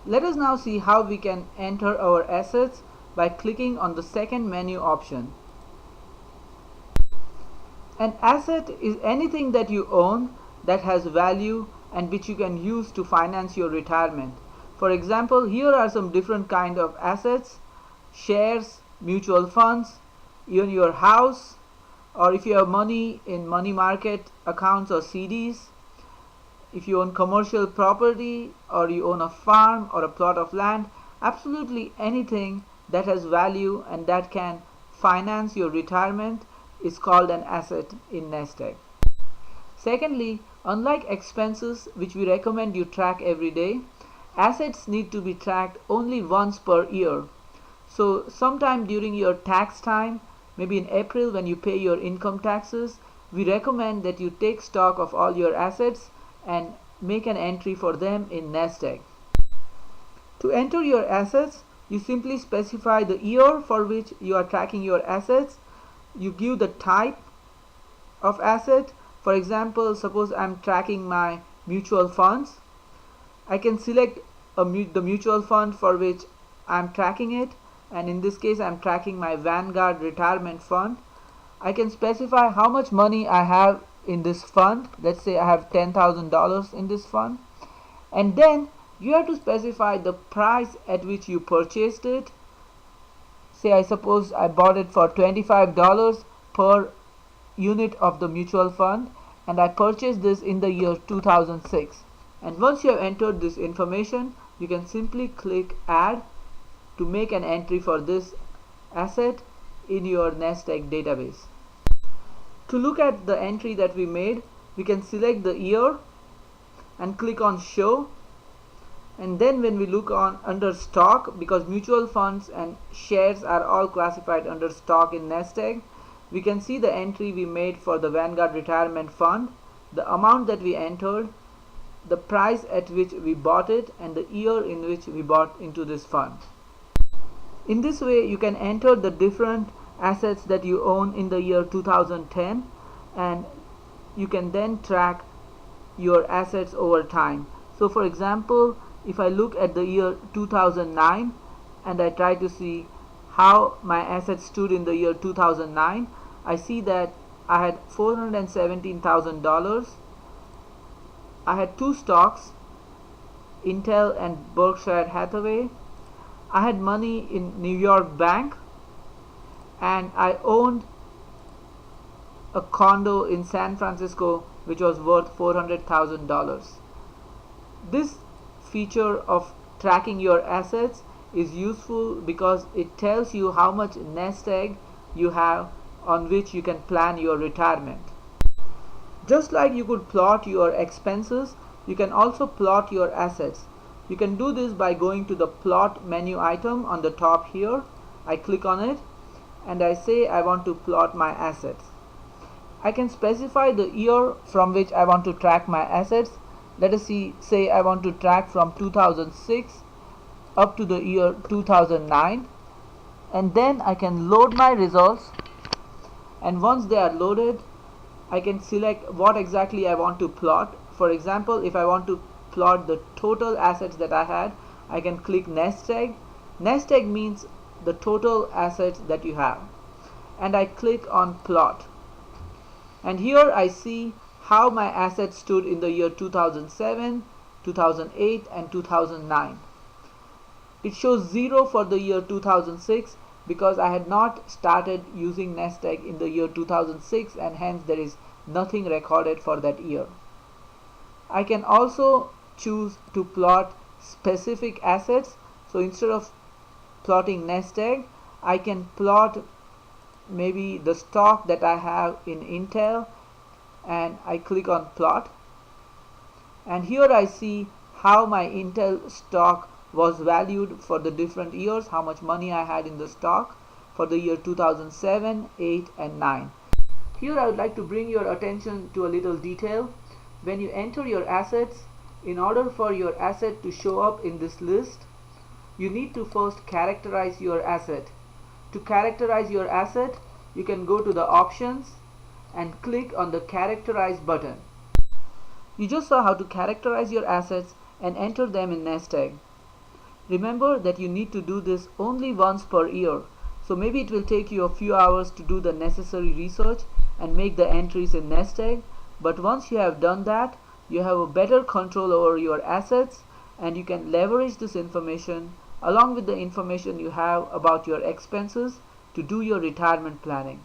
Let us now see how we can enter our assets by clicking on the second menu option. An asset is anything that you own that has value and which you can use to finance your retirement. For example, here are some different kind of assets: shares, mutual funds, even your house, or if you have money in money market accounts or CDs, if you own commercial property or you own a farm or a plot of land, absolutely anything that has value and that can finance your retirement is called an asset in Nest Egg. Secondly, unlike expenses which we recommend you track every day, assets need to be tracked only once per year. So sometime during your tax time, maybe in April when you pay your income taxes, we recommend that you take stock of all your assets and make an entry for them in Nest Egg. To enter your assets, you simply specify the year for which you are tracking your assets. You give the type of asset. For example, suppose I'm tracking my mutual funds. I can select the mutual fund for which I'm tracking it, and in this case I'm tracking my Vanguard retirement fund. I can specify how much money I have in this fund. Let's say I have $10,000 in this fund, and then you have to specify the price at which you purchased it. Say I suppose I bought it for $25 per unit of the mutual fund, and I purchased this in the year 2006. And once you have entered this information, you can simply click add to make an entry for this asset in your Nest Egg database. To look at the entry that we made, we can select the year and click on show, and then when we look on under stock, because mutual funds and shares are all classified under stock in Nest Egg, we can see the entry we made for the Vanguard retirement fund, the amount that we entered, the price at which we bought it, and the year in which we bought into this fund. In this way you can enter the different assets that you own in the year 2010, and you can then track your assets over time. So for example, if I look at the year 2009 and I try to see how my assets stood in the year 2009, I see that I had $417,000. I had two stocks, Intel and Berkshire Hathaway. I had money in New York Bank, and I owned a condo in San Francisco which was worth $400,000. This feature of tracking your assets is useful because it tells you how much Nest Egg you have on which you can plan your retirement. Just like you could plot your expenses, you can also plot your assets. You can do this by going to the plot menu item on the top here. I click on it and I say I want to plot my assets. I can specify the year from which I want to track my assets. Let us say I want to track from 2006 up to the year 2009, and then I can load my results, and once they are loaded I can select what exactly I want to plot. For example, if I want to plot the total assets that I had, I can click Nest Egg. Nest Egg means the total assets that you have, and I click on plot, and here I see how my assets stood in the year 2007, 2008 and 2009. It shows 0 for the year 2006 because I had not started using Nest Egg in the year 2006, and hence there is nothing recorded for that year. I can also choose to plot specific assets. So instead of plotting Nest Egg, I can plot maybe the stock that I have in Intel, and I click on plot, and here I see how my Intel stock was valued for the different years, how much money I had in the stock for the year 2007, 8 and 9. Here I would like to bring your attention to a little detail. When you enter your assets, in order for your asset to show up in this list, you need to first characterize your asset. To characterize your asset, you can go to the options and click on the characterize button. You just saw how to characterize your assets and enter them in Nest Egg. Remember that you need to do this only once per year, so maybe it will take you a few hours to do the necessary research and make the entries in Nest Egg, but once you have done that, you have a better control over your assets and you can leverage this information along with the information you have about your expenses to do your retirement planning.